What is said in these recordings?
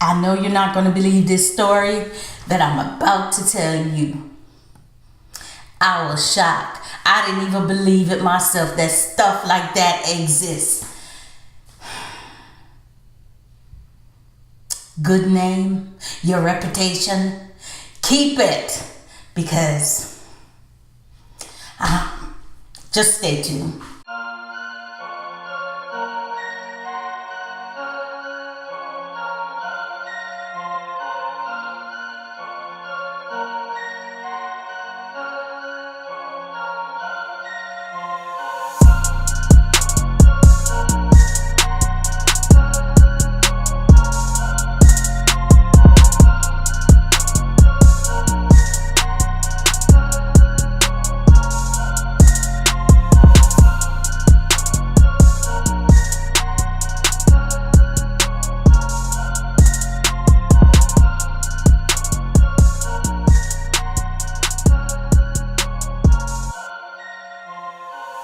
I know you're not going to believe this story that I'm about to tell you. I was shocked. I didn't even believe it myself that stuff like that exists. Good name, your reputation, keep it because just stay tuned.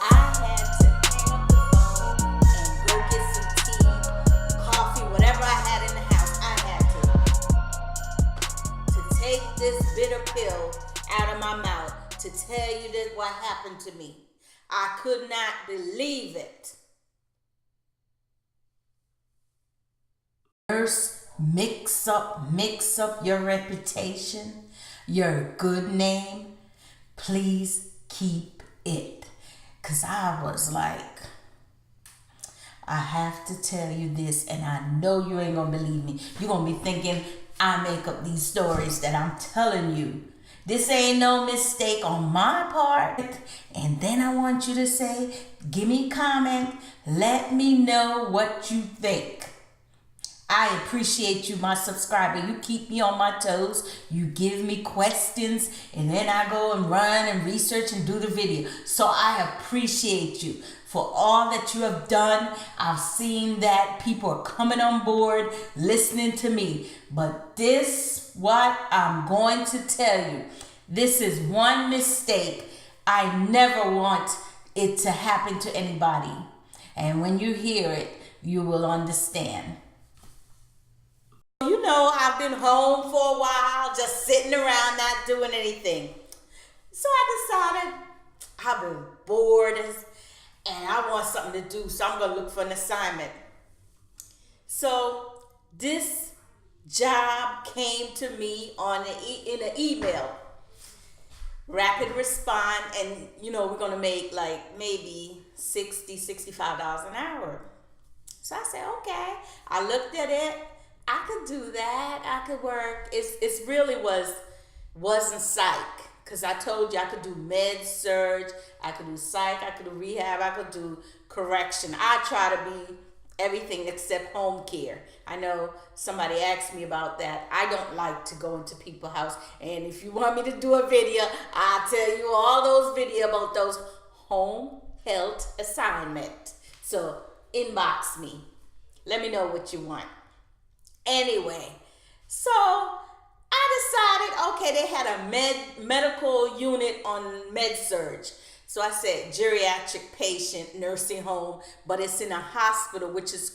I had to hang up the phone and go get some tea, coffee, whatever I had in the house. I had to take this bitter pill out of my mouth to tell you that what happened to me. I could not believe it. First, mix up your reputation, your good name. Please keep it. Cause I was like, I have to tell you this, and I know you ain't gonna believe me. You're gonna be thinking I make up these stories that I'm telling you. This ain't no mistake on my part. And then I want you to say, give me a comment, let me know what you think. I appreciate you, my subscriber. You keep me on my toes. You give me questions, and then I go and run and research and do the video. So I appreciate you for all that you have done. I've seen that people are coming on board, listening to me. But this, what I'm going to tell you, this is one mistake. I never want it to happen to anybody. And when you hear it, you will understand. You know, I've been home for a while, just sitting around, not doing anything. So I decided I've been bored and I want something to do, so I'm going to look for an assignment. So this job came to me in an email. Rapid respond, and you know, we're going to make like maybe $65 an hour. So I said, okay. I looked at it. I could do that. I could work. It's really wasn't psych, because I told you I could do med surge, I could do psych, I could do rehab, I could do correction. I try to be everything except home care. I know somebody asked me about that. I don't like to go into people's house, and if you want me to do a video, I'll tell you all those videos about those home health assignment. So inbox me. Let me know what you want. Anyway, so I decided, okay, they had a medical unit on med surge. So I said geriatric patient nursing home, but it's in a hospital, which is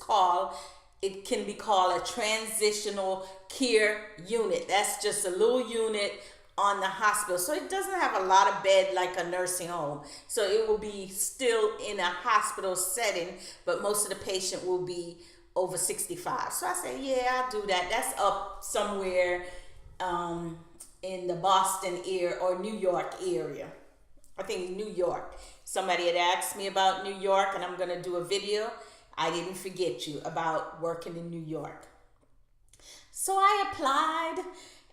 it can be called a transitional care unit. That's just a little unit on the hospital. So it doesn't have a lot of bed like a nursing home. So it will be still in a hospital setting, but most of the patient will be over 65. So I said, yeah, I'll do that. That's up somewhere in the Boston area or New York area. I think New York. Somebody had asked me about New York, and I'm going to do a video. I didn't forget you about working in New York. So I applied,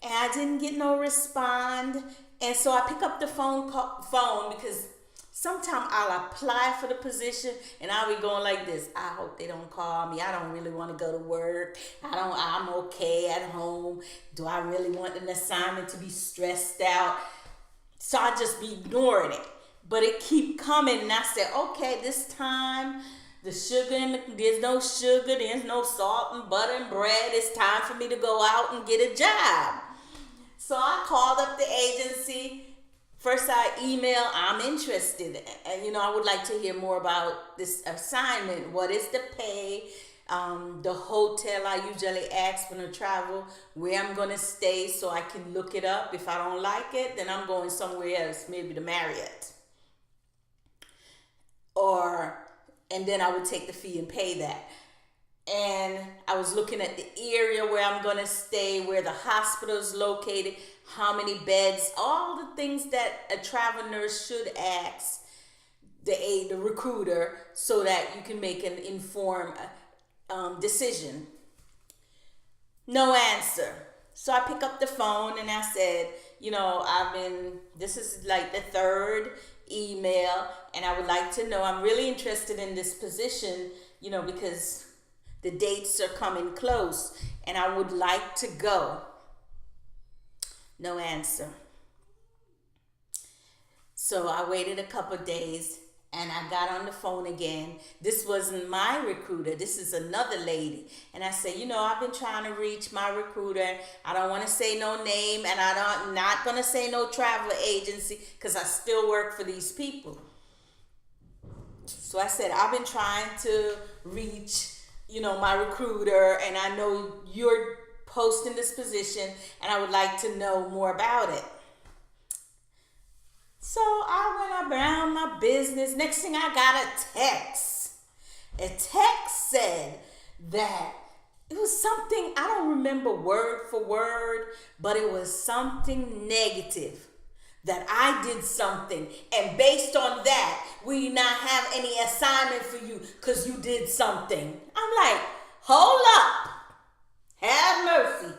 and I didn't get no respond. And so I pick up the phone because sometimes I'll apply for the position and I'll be going like this. I hope they don't call me. I don't really want to go to work. I'm okay at home. Do I really want an assignment to be stressed out? So I just be ignoring it. But it keep coming, and I said, okay, this time there's no sugar, there's no salt and butter and bread. It's time for me to go out and get a job. So I called up the agency. First I email, I'm interested, and I would like to hear more about this assignment. What is the pay? The hotel I usually ask when I travel, where I'm going to stay so I can look it up. If I don't like it, then I'm going somewhere else, maybe the Marriott. Or, and then I would take the fee and pay that. And I was looking at the area where I'm going to stay, where the hospital is located, how many beds, all the things that a travel nurse should ask the recruiter so that you can make an informed decision. No answer. So I pick up the phone and I said, this is like the third email, and I would like to know, I'm really interested in this position, because the dates are coming close and I would like to go. No answer. So I waited a couple days and I got on the phone again. This wasn't my recruiter. This is another lady. And I said, I've been trying to reach my recruiter. I don't want to say no name, and I'm not going to say no travel agency because I still work for these people. So I said, I've been trying to reach, my recruiter, and I know you're posting this position and I would like to know more about it. So I went around my business. Next thing I got a text. A text said that it was something, I don't remember word for word, but it was something negative. That I did something, and based on that, we not have any assignment for you because you did something. I'm like, hold up. Have mercy.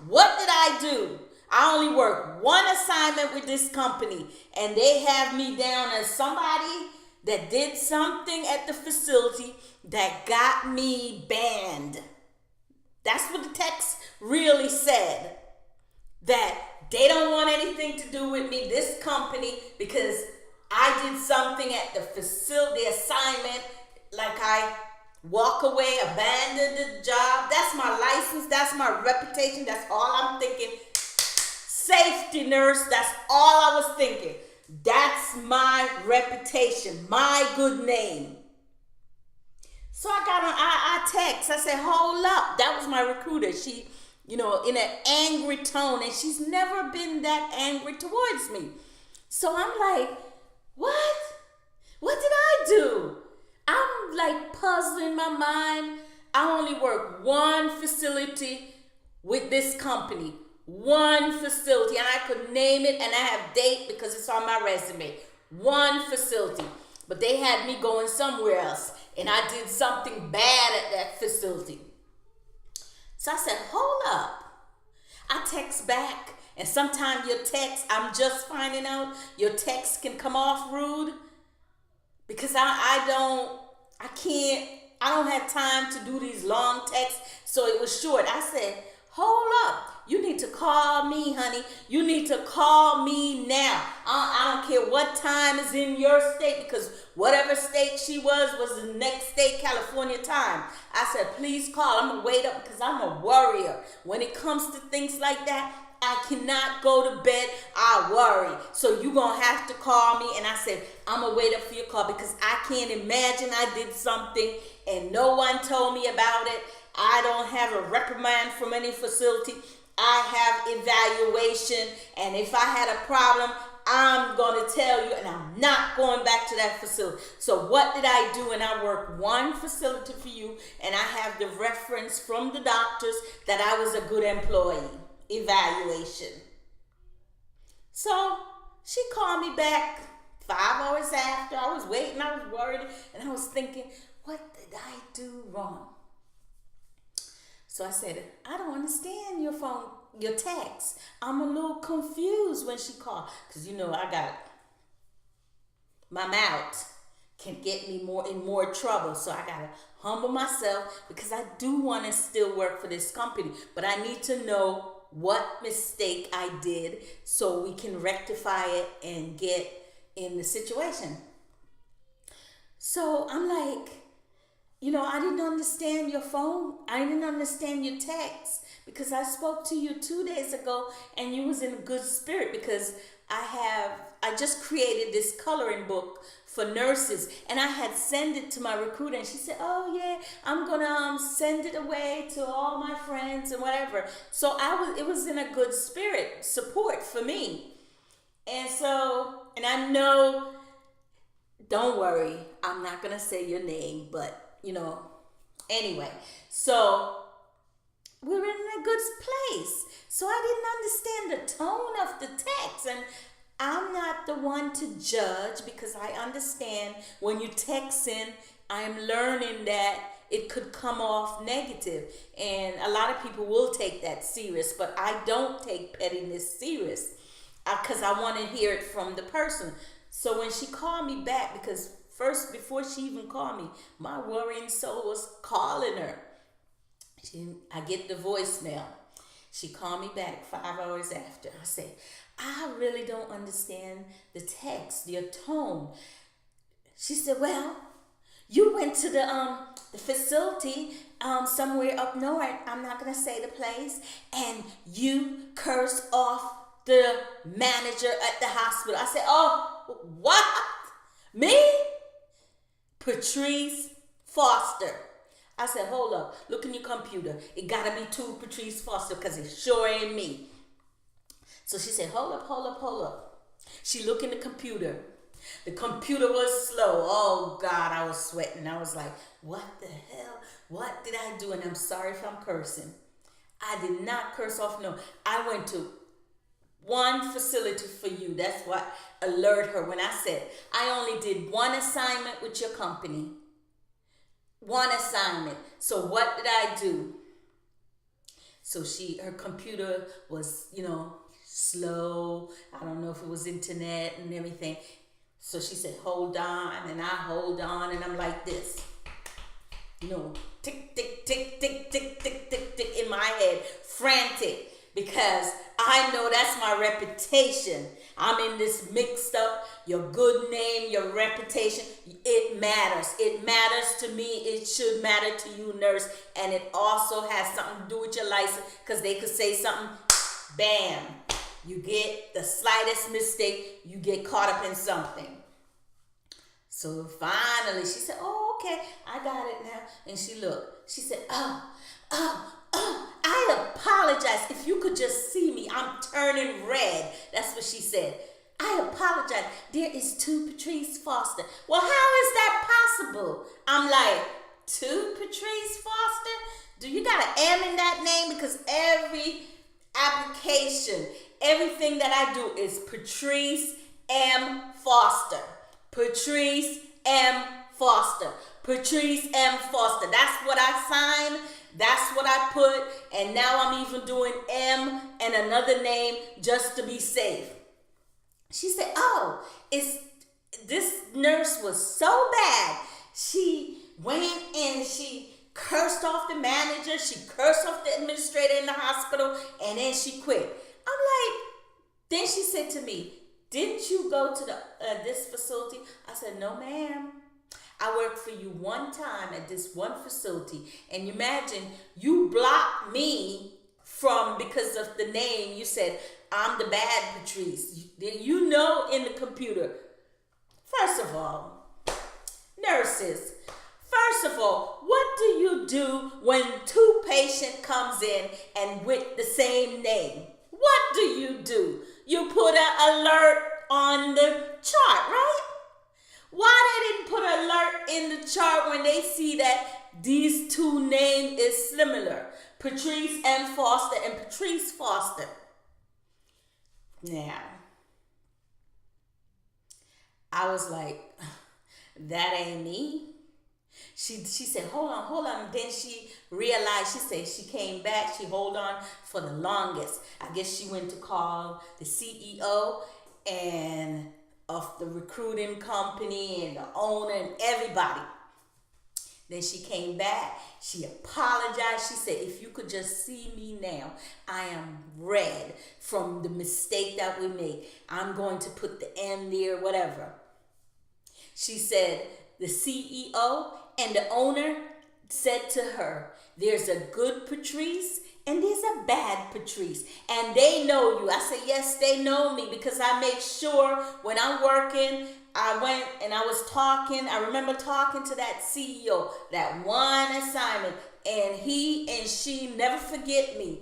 What did I do? I only work one assignment with this company, and they have me down as somebody that did something at the facility that got me banned. That's what the text really said. That they don't want anything to do with me, this company, because I did something at the facility assignment, like I walk away, abandon the job. That's my license. That's my reputation. That's all I'm thinking. Safety nurse. That's all I was thinking. That's my reputation, my good name. So I got on, I text. I said, hold up. That was my recruiter. She, in an angry tone, and she's never been that angry towards me. So I'm like, what? What did I do? I'm like puzzling my mind. I only work one facility with this company. One facility, and I could name it, and I have date because it's on my resume. One facility. But they had me going somewhere else, and I did something bad at that facility. So I said, hold up. I text back, and sometimes your text, I'm just finding out, your text can come off rude because I don't have time to do these long texts, so it was short. I said, hold up. You need to call me, honey. You need to call me now. I don't care what time is in your state, because whatever state she was the next state, California time. I said, please call. I'm going to wait up because I'm a worrier. When it comes to things like that, I cannot go to bed. I worry. So you're going to have to call me. And I said, I'm going to wait up for your call because I can't imagine I did something and no one told me about it. I don't have a reprimand from any facility. I have evaluation, and if I had a problem, I'm going to tell you, and I'm not going back to that facility. So what did I do? And I worked one facility for you, and I have the reference from the doctors that I was a good employee. Evaluation. So she called me back 5 hours after. I was waiting, I was worried, and I was thinking, what did I do wrong? So I said, I don't understand your text. I'm a little confused when she called. Because, I got my mouth can get me in more trouble. So I got to humble myself because I do want to still work for this company. But I need to know what mistake I did so we can rectify it and get in the situation. So I'm like, I didn't understand your phone. I didn't understand your text because I spoke to you 2 days ago and you was in a good spirit because I just created this coloring book for nurses, and I had sent it to my recruiter, and she said, "Oh yeah, I'm gonna send it away to all my friends and whatever." So it was in a good spirit, support for me, and I know. Don't worry, I'm not gonna say your name, but anyway. So we're in a good place. So I didn't understand the tone of the text, and I'm not the one to judge because I understand when you text in, I'm learning that it could come off negative, and a lot of people will take that serious, but I don't take pettiness serious because I want to hear it from the person. So when she called me back, because first, before she even called me, my worrying soul was calling her. I get the voicemail. She called me back 5 hours after. I said, "I really don't understand the text, your tone." She said, "Well, you went to the facility somewhere up north. I'm not gonna say the place, and you cursed off the manager at the hospital." I said, "Oh, what? Me? Patrice Foster." I said, "Hold up, look in your computer. It gotta be two Patrice Foster because it sure ain't me." So she said, "Hold up. She looked in the computer. The computer was slow. Oh God, I was sweating. I was like, what the hell? What did I do? And I'm sorry if I'm cursing. I did not curse off. No, I went to one facility for you. That's what alert her when I said, I only did one assignment with your company. One assignment. So what did I do?" So her computer was, slow. I don't know if it was internet and everything. So she said, "Hold on," and I hold on, and I'm like this. Tick, tick, tick, tick, tick, tick, tick, tick in my head, frantic, because I know that's my reputation. I'm in this mixed up, your good name, your reputation, it matters. It matters to me. It should matter to you, nurse. And it also has something to do with your license, because they could say something, bam, you get the slightest mistake, you get caught up in something. So finally she said, "Oh, okay, I got it now." And she looked. She said, oh, "I apologize. If you could just see me, I'm turning red." That's what she said. "I apologize. There is two Patrice Foster." Well, how is that possible? I'm like, two Patrice Foster? Do you got an M in that name? Because every application, everything that I do is Patrice M. Foster. Patrice M. Foster. Patrice M. Foster. That's what I signed. That's what I put. And now I'm even doing M and another name just to be safe. She said, "Oh, this nurse was so bad. She went and she cursed off the manager. She cursed off the administrator in the hospital. And then she quit." I'm like, then she said to me, "Didn't you go to this facility?" I said, "No, ma'am. I worked for you one time at this one facility. And imagine you blocked me because of the name. You said, I'm the bad Patrice. In the computer." First of all, nurses, what do you do when two patients comes in and with the same name? What do? You put an alert on the chart, right? Why they didn't put an alert in the chart when they see that these two names is similar? Patrice M. Foster and Patrice Foster. Now, I was like, that ain't me. She said, hold on. Then she realized, she said she came back. She hold on for the longest. I guess she went to call the CEO and of the recruiting company and the owner and everybody. Then she came back. She apologized. She said, "If you could just see me now, I am red from the mistake that we made. I'm going to put the M there, whatever." She said the CEO and the owner said to her, "There's a good Patrice And there's a bad Patrice. And they know you. I said, yes, they know me because I make sure when I'm working, I went and I was talking. I remember talking to that CEO, that one assignment, and he and she never forget me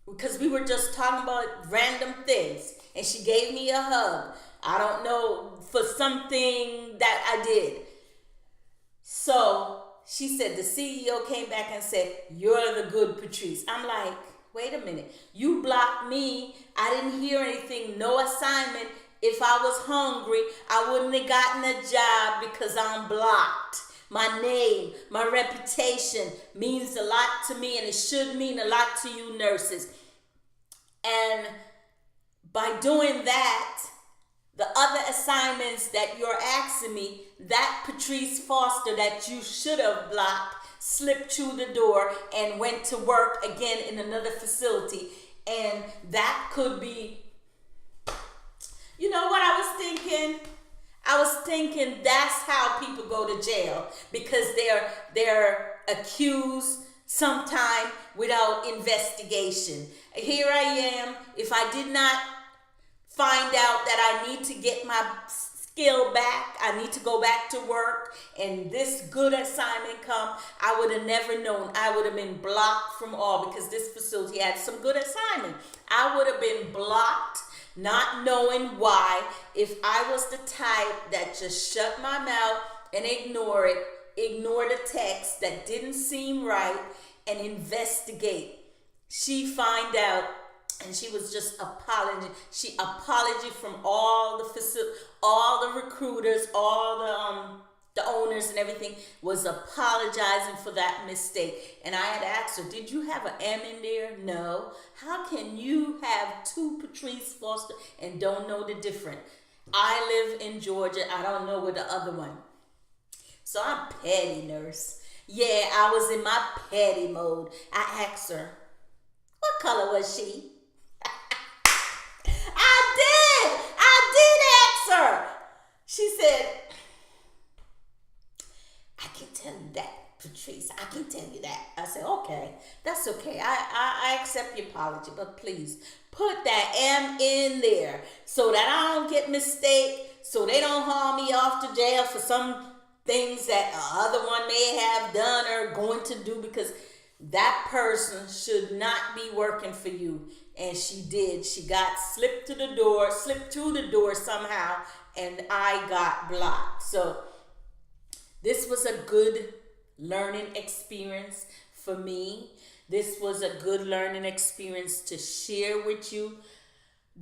because we were just talking about random things. And she gave me a hug. I don't know, for something that I did. So she said, the CEO came back and said, you're the good Patrice. I'm like, wait a minute. You blocked me. I didn't hear anything, no assignment. If I was hungry, I wouldn't have gotten a job because I'm blocked. My name, my reputation means a lot to me, and it should mean a lot to you nurses. And by doing that, the other assignments that you're asking me, that Patrice Foster that you should have blocked slipped through the door and went to work again in another facility. And that could be, you know what I was thinking? I was thinking that's how people go to jail, because they're accused sometime without investigation. Here I am. If I did not find out that I need to get my skill back, I need to go back to work, and this good assignment come, I would have never known. I would have been blocked from all, because this facility had some good assignment. I would have been blocked, not knowing why. If I was the type that just shut my mouth and ignore it, ignore the text that didn't seem right, and investigate. She find out, and she was just apology. She apology from all the recruiters, all the owners and everything was apologizing for that mistake. And I had asked her, did you have an M in there? No. How can you have two Patrice Foster and don't know the difference? I live in Georgia. I don't know where the other one. So I'm petty, nurse. Yeah, I was in my petty mode. I asked her, what color was she? I did ask her. She said, I can tell you that, Patrice. I can tell you that. I said, okay, that's okay. I accept your apology, but please put that M in there so that I don't get mistake, so they don't haul me off to jail for some things that the other one may have done or going to do, because that person should not be working for you. And she did. She got slipped through the door somehow, and I got blocked. So this was a good learning experience for me. This was a good learning experience to share with you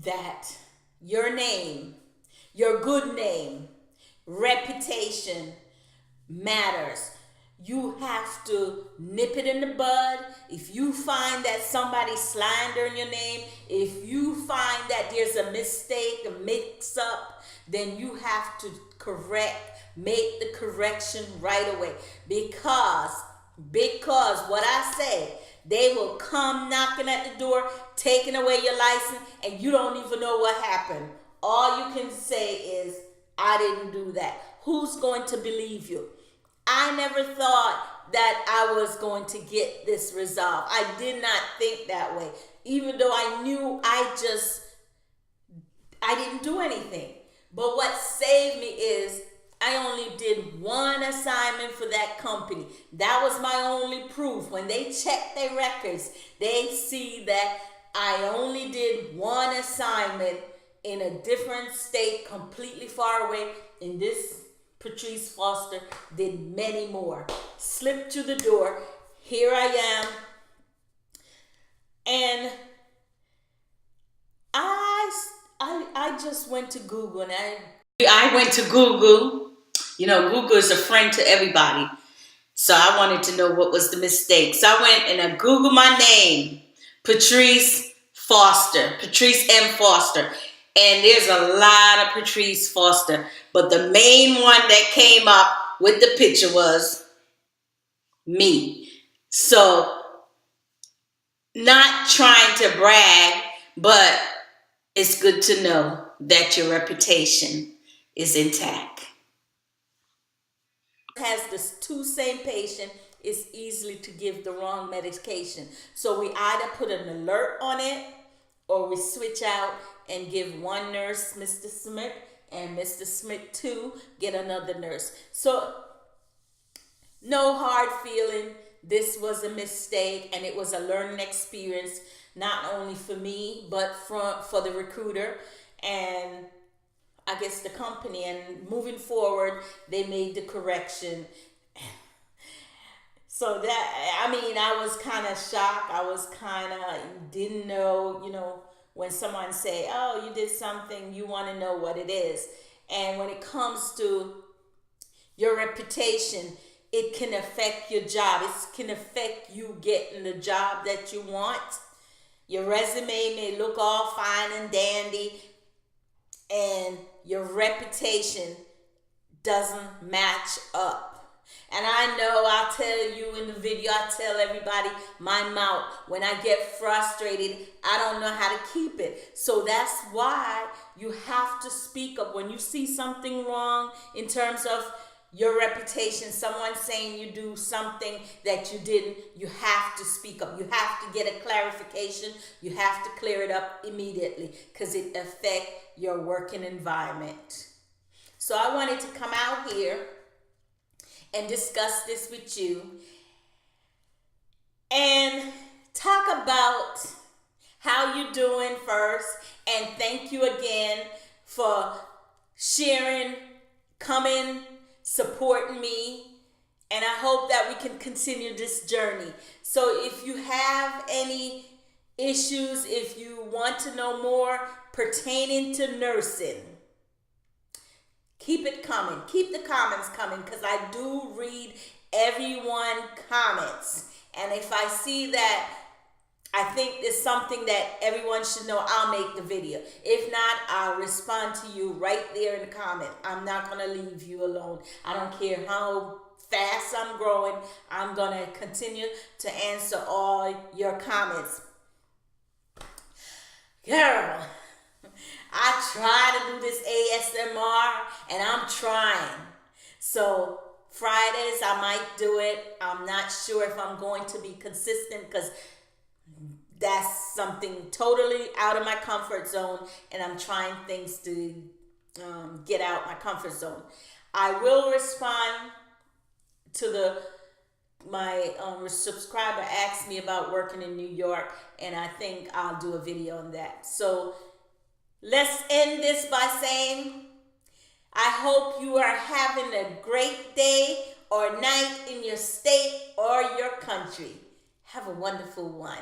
that your name, your good name, reputation matters. You have to nip it in the bud. If you find that somebody's slandering your name, if you find that there's a mistake, a mix-up, then you have to make the correction right away. Because what I say, they will come knocking at the door, taking away your license, and you don't even know what happened. All you can say is, I didn't do that. Who's going to believe you? I never thought that I was going to get this resolved. I did not think that way. Even though I knew I didn't do anything. But what saved me is I only did one assignment for that company. That was my only proof. When they check their records, they see that I only did one assignment in a different state, completely far away. In this Patrice Foster did many more. Slipped through the door. Here I am. And I just went to Google, and I went to Google. You know, Google is a friend to everybody. So I wanted to know what was the mistake. So I went and I Googled my name, Patrice Foster, Patrice M. Foster. And there's a lot of Patrice Foster. But the main one that came up with the picture was me. So, not trying to brag, but it's good to know that your reputation is intact. Has the two same patient it's easily to give the wrong medication. So we either put an alert on it, or we switch out and give one nurse Mr. Smith, and Mr. Smith too get another nurse. So no hard feeling. This was a mistake, and it was a learning experience, not only for me, but for the recruiter and I guess the company. And moving forward, they made the correction. So that, I mean, I was kind of shocked. I was kind of didn't know, when someone say, oh, you did something, you want to know what it is. And when it comes to your reputation, it can affect your job. It can affect you getting the job that you want. Your resume may look all fine and dandy, and your reputation doesn't match up. And I know I'll tell you in the video, I tell everybody my mouth, when I get frustrated, I don't know how to keep it. So that's why you have to speak up. When you see something wrong in terms of your reputation, someone saying you do something that you didn't, you have to speak up. You have to get a clarification. You have to clear it up immediately, because it affects your working environment. So I wanted to come out here and discuss this with you and talk about how you're doing first, and thank you again for sharing, coming, supporting me, and I hope that we can continue this journey. So if you have any issues, if you want to know more pertaining to nursing, keep it coming. Keep the comments coming, because I do read everyone's comments. And if I see that I think there's something that everyone should know, I'll make the video. If not, I'll respond to you right there in the comment. I'm not going to leave you alone. I don't care how fast I'm growing. I'm going to continue to answer all your comments. Girl, I try to do this ASMR, and I'm trying. So Fridays, I might do it. I'm not sure if I'm going to be consistent, because that's something totally out of my comfort zone, and I'm trying things to get out my comfort zone. I will respond to my subscriber asked me about working in New York, and I think I'll do a video on that. So let's end this by saying, I hope you are having a great day or night in your state or your country. Have a wonderful one.